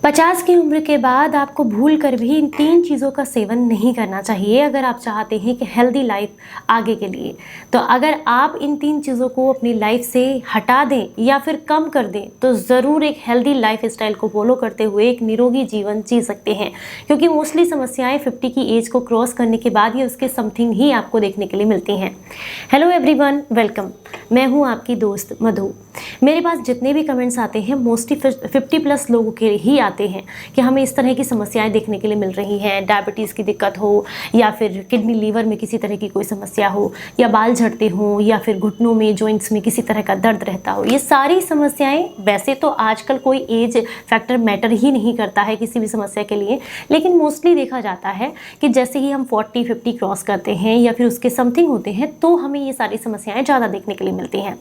50 की उम्र के बाद आपको भूल कर भी इन 3 चीज़ों का सेवन नहीं करना चाहिए अगर आप चाहते हैं कि हेल्दी लाइफ आगे के लिए। तो अगर आप इन 3 चीज़ों को अपनी लाइफ से हटा दें या फिर कम कर दें तो ज़रूर एक हेल्दी लाइफ स्टाइल को फॉलो करते हुए एक निरोगी जीवन जी सकते हैं, क्योंकि मोस्टली समस्याएं 50 की एज को क्रॉस करने के बाद या उसके समथिंग ही आपको देखने के लिए मिलती हैं। Hello everyone, welcome. मैं हूँ आपकी दोस्त मधु। मेरे पास जितने भी कमेंट्स आते हैं मोस्टली 50 प्लस लोगों के ही आते हैं कि हमें इस तरह की समस्याएं देखने के लिए मिल रही हैं। डायबिटीज़ की दिक्कत हो या फिर किडनी लीवर में किसी तरह की कोई समस्या हो या बाल झड़ते हों या फिर घुटनों में जॉइंट्स में किसी तरह का दर्द रहता हो। ये सारी समस्याएं, वैसे तो आजकल कोई एज फैक्टर मैटर ही नहीं करता है किसी भी समस्या के लिए, लेकिन मोस्टली देखा जाता है कि जैसे ही हम 40-50 क्रॉस करते हैं या फिर उसके समथिंग होते हैं तो हमें ये सारी समस्याएं ज़्यादा देखने के लिए मिलती हैं।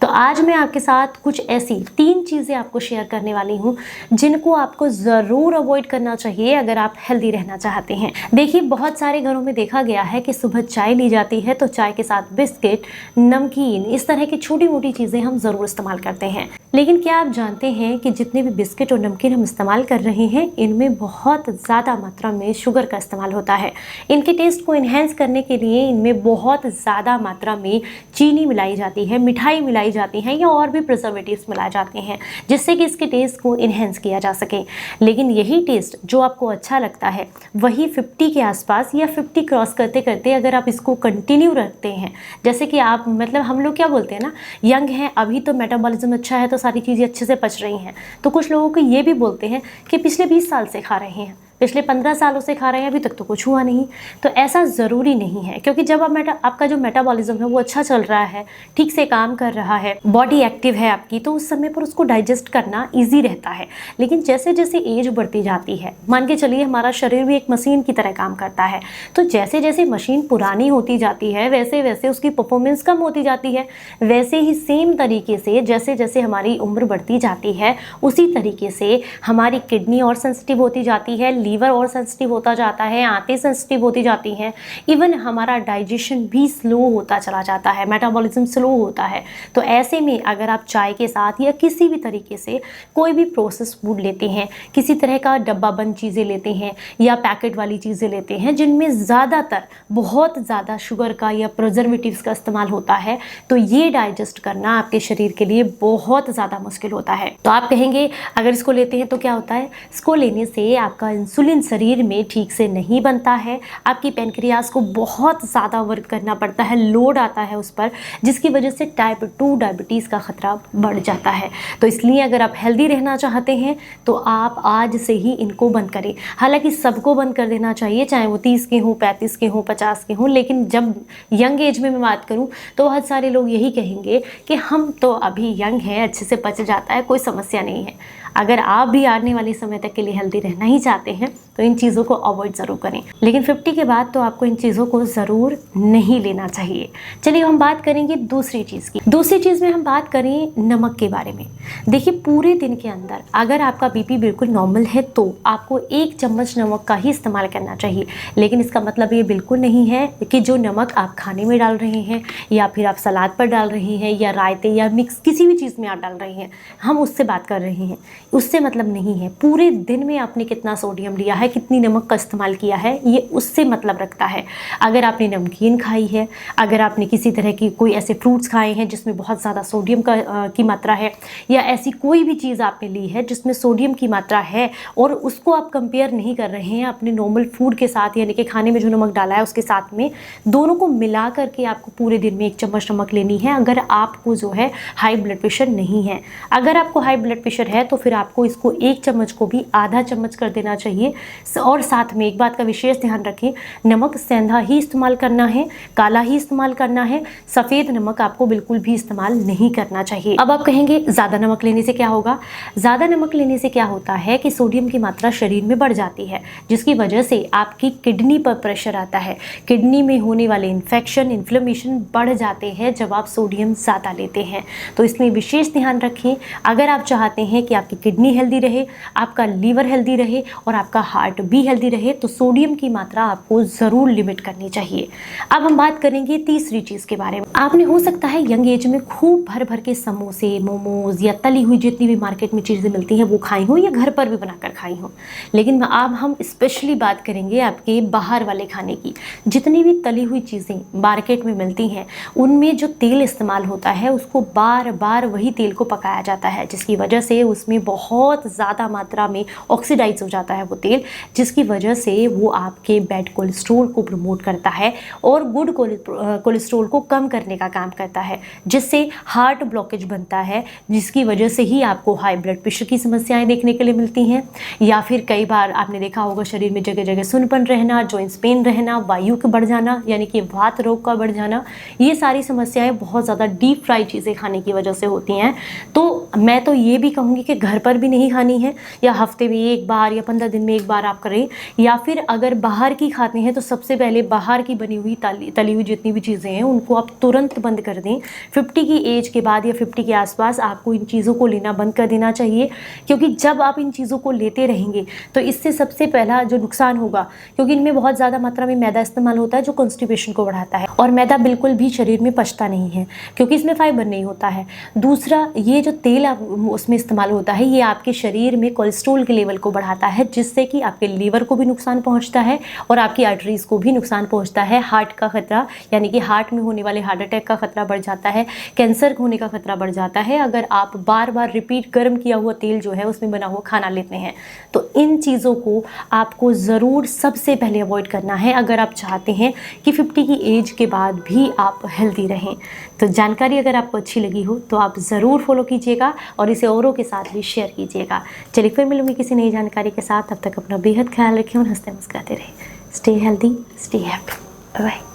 तो आज मैं आपके साथ कुछ ऐसी 3 चीज़ें आपको शेयर करने वाली हूँ जिनको आपको ज़रूर अवॉइड करना चाहिए अगर आप हेल्दी रहना चाहते हैं। देखिए, बहुत सारे घरों में देखा गया है कि सुबह चाय ली जाती है तो चाय के साथ बिस्किट, नमकीन, इस तरह की छोटी मोटी चीज़ें हम ज़रूर इस्तेमाल करते हैं। लेकिन क्या आप जानते हैं कि जितने भी बिस्किट और नमकीन हम इस्तेमाल कर रहे हैं इनमें बहुत ज़्यादा मात्रा में शुगर का इस्तेमाल होता है। इनके टेस्ट को इन्हेंस करने के लिए इनमें बहुत ज़्यादा मात्रा में चीनी मिलाई जाती है, मिठाई मिलाई जाती है या और भी प्रिजर्वेटिव्स मिलाए जाते हैं जिससे कि इसके टेस्ट को इन्हेंस किया जा सके। लेकिन यही टेस्ट जो आपको अच्छा लगता है वही 50 के आसपास या 50 क्रॉस करते करते अगर आप इसको कंटिन्यू रखते हैं, जैसे कि आप मतलब हम लोग क्या बोलते हैं ना, यंग हैं अभी तो मेटाबॉलिज्म अच्छा है तो सारी चीज़ें अच्छे से पच रही हैं। तो कुछ लोगों को ये भी बोलते हैं कि पिछले 20 साल से खा रहे हैं, पिछले 15 सालों से खा रहे हैं, अभी तक तो कुछ हुआ नहीं। तो ऐसा ज़रूरी नहीं है, क्योंकि जब आपका जो मेटाबॉलिज्म है वो अच्छा चल रहा है, ठीक से काम कर रहा है, बॉडी एक्टिव है आपकी, तो उस समय पर उसको डाइजेस्ट करना ईजी रहता है। लेकिन जैसे जैसे एज बढ़ती जाती है, मान के चलिए हमारा शरीर भी एक मशीन की तरह काम करता है, तो जैसे जैसे मशीन पुरानी होती जाती है वैसे वैसे उसकी परफॉर्मेंस कम होती जाती है। वैसे ही सेम तरीके से जैसे जैसे हमारी उम्र बढ़ती जाती है उसी तरीके से हमारी किडनी और सेंसिटिव होती जाती है, लीवर और सेंसिटिव होता जाता है, आंतें सेंसिटिव होती जाती हैं, इवन हमारा डाइजेशन भी स्लो होता चला जाता है, मेटाबॉलिज्म स्लो होता है। तो ऐसे में अगर आप चाय के साथ या किसी भी तरीके से कोई भी प्रोसेस फूड लेते हैं, किसी तरह का डब्बा बंद चीज़ें लेते हैं या पैकेट वाली चीज़ें लेते हैं जिनमें ज़्यादातर बहुत ज़्यादा शुगर का या प्रिजर्वेटिव्स का इस्तेमाल होता है, तो ये डाइजेस्ट करना आपके शरीर के लिए बहुत ज़्यादा मुश्किल होता है। तो आप कहेंगे अगर इसको लेते हैं तो क्या होता है? इसको लेने से आपका इंसुलिन शरीर में ठीक से नहीं बनता है, आपकी पैनक्रियाज को बहुत ज़्यादा वर्क करना पड़ता है, लोड आता है उस पर, जिसकी वजह से टाइप 2 डायबिटीज़ का खतरा बढ़ जाता है। तो इसलिए अगर आप हेल्दी रहना चाहते हैं तो आप आज से ही इनको बंद करें। हालांकि सबको बंद कर देना चाहिए, चाहे वो 30 के हों, 35 के हों, 50 के हों, लेकिन जब यंग एज में मैं बात करूं तो बहुत सारे लोग यही कहेंगे कि हम तो अभी यंग हैं, अच्छे से पच जाता है, कोई समस्या नहीं है। अगर आप भी आने वाले समय तक के लिए हेल्दी रहना ही चाहते हैं तो इन चीज़ों को अवॉइड ज़रूर करें। लेकिन 50 के बाद तो आपको इन चीज़ों को ज़रूर नहीं लेना चाहिए। चलिए हम बात करेंगे दूसरी चीज़ की। दूसरी चीज़ में हम बात करें नमक के बारे में। देखिए, पूरे दिन के अंदर अगर आपका बीपी बिल्कुल नॉर्मल है तो आपको 1 चम्मच नमक का ही इस्तेमाल करना चाहिए। लेकिन इसका मतलब ये बिल्कुल नहीं है कि जो नमक आप खाने में डाल रहे हैं या फिर आप सलाद पर डाल रहे हैं या रायते या मिक्स किसी भी चीज़ में आप डाल रहे हैं, हम उससे बात कर रहे हैं, उससे मतलब नहीं है। पूरे दिन में आपने कितना सोडियम लिया है, कितनी नमक का इस्तेमाल किया है, ये उससे मतलब रखता है। अगर आपने नमकीन खाई है, अगर आपने किसी तरह की कोई ऐसे फ्रूट्स खाए हैं जिसमें बहुत ज़्यादा सोडियम की मात्रा है, या ऐसी कोई भी चीज़ आपने ली है जिसमें सोडियम की मात्रा है और उसको आप कंपेयर नहीं कर रहे हैं अपने नॉर्मल फूड के साथ, यानी कि खाने में जो नमक डाला है उसके साथ में, दोनों को मिला करके आपको पूरे दिन में 1 चम्मच नमक लेनी है। अगर आपको जो है हाई ब्लड प्रेशर नहीं है, अगर आपको हाई ब्लड प्रेशर है तो फिर आपको इसको 1 चम्मच को भी आधा चम्मच कर देना चाहिए। और साथ में एक बात का विशेष ध्यान रखें, नमक सेंधा ही इस्तेमाल करना है, काला ही इस्तेमाल करना है, सफ़ेद नमक आपको बिल्कुल भी इस्तेमाल नहीं करना चाहिए। अब आप कहेंगे ज़्यादा नमक लेने से क्या होगा? ज़्यादा नमक लेने से क्या होता है कि सोडियम की मात्रा शरीर में बढ़ जाती है, जिसकी वजह से आपकी किडनी पर प्रेशर आता है। किडनी में होने वाले इन्फेक्शन, इन्फ्लेमेशन बढ़ जाते हैं जब आप सोडियम ज़्यादा लेते हैं। तो इसमें विशेष ध्यान रखें। अगर आप चाहते हैं कि आपकी किडनी हेल्दी रहे, आपका लीवर हेल्दी रहे और आपका हार्ट भी हेल्दी रहे, तो सोडियम की मात्रा आपको ज़रूर लिमिट करनी चाहिए। अब हम बात करेंगे तीसरी चीज़ के बारे में। आपने हो सकता है यंग एज में खूब भर भर के समोसे, मोमोज या तली हुई जितनी भी मार्केट में चीज़ें मिलती हैं वो खाई हो या घर पर भी बनाकर खाई हो, लेकिन अब हम स्पेशली बात करेंगे आपके बाहर वाले खाने की। जितनी भी तली हुई चीज़ें मार्केट में मिलती हैं उनमें जो तेल इस्तेमाल होता है उसको बार बार वही तेल को पकाया जाता है, जिसकी वजह से उसमें बहुत ज़्यादा मात्रा में ऑक्सीडाइज हो जाता है वो तेल, जिसकी वजह से वो आपके बैड कोलेस्ट्रोल को प्रमोट करता है और गुड कोलेस्ट्रोल को कम करने का काम करता है, जिससे हार्ट ब्लॉकेज बनता है, जिसकी वजह से ही आपको हाई ब्लड प्रेशर की समस्याएं देखने के लिए मिलती हैं। या फिर कई बार आपने देखा होगा शरीर में जगह जगह सुनपन रहना, जॉइंट्स पेन रहना, वायु का बढ़ जाना यानी कि वात रोग का बढ़ जाना, ये सारी समस्याएं बहुत ज़्यादा डीप फ्राई चीज़ें खाने की वजह से होती हैं। तो मैं तो ये भी कहूँगी कि घर पर भी नहीं खानी है, या हफ्ते में एक बार या 15 दिन में एक बार आप करें, या फिर अगर बाहर की खाते हैं तो सबसे पहले बाहर की बनी हुई तली हुई जितनी भी चीज़ें हैं उनको आप तुरंत बंद कर दें। 50 की एज के बाद या 50 के आसपास आपको इन चीज़ों को लेना बंद कर देना चाहिए, क्योंकि जब आप इन चीज़ों को लेते रहेंगे तो इससे सबसे पहला जो नुकसान होगा, क्योंकि इनमें बहुत ज़्यादा मात्रा में मैदा इस्तेमाल होता है जो कॉन्स्टिपेशन को बढ़ाता है, और मैदा बिल्कुल भी शरीर में पचता नहीं है क्योंकि इसमें फाइबर नहीं होता है। दूसरा, ये जो तेल उसमें इस्तेमाल होता है ये आपके शरीर में कोलेस्ट्रॉल के लेवल को बढ़ाता है, जिससे कि आपके लीवर को भी नुकसान पहुंचता है और आपकी आर्टरीज को भी नुकसान पहुंचता है। हार्ट का खतरा यानी कि हार्ट में होने वाले हार्ट अटैक का खतरा बढ़ जाता है, कैंसर होने का खतरा बढ़ जाता है अगर आप बार बार रिपीट गर्म किया हुआ तेल जो है उसमें बना हुआ खाना लेते हैं। तो इन चीज़ों को आपको ज़रूर सबसे पहले अवॉइड करना है अगर आप चाहते हैं कि 50 की एज के बाद भी आप हेल्दी रहें। तो जानकारी अगर आपको अच्छी लगी हो तो आप ज़रूर फॉलो कीजिएगा और इसे औरों के साथ भी शेयर कीजिएगा। चलिए फिर मिलूंगी किसी नई जानकारी के साथ, तब तक अपना बेहद ख्याल रखें और हंसते मुस्कुराते रहें। Stay healthy, stay happy, bye.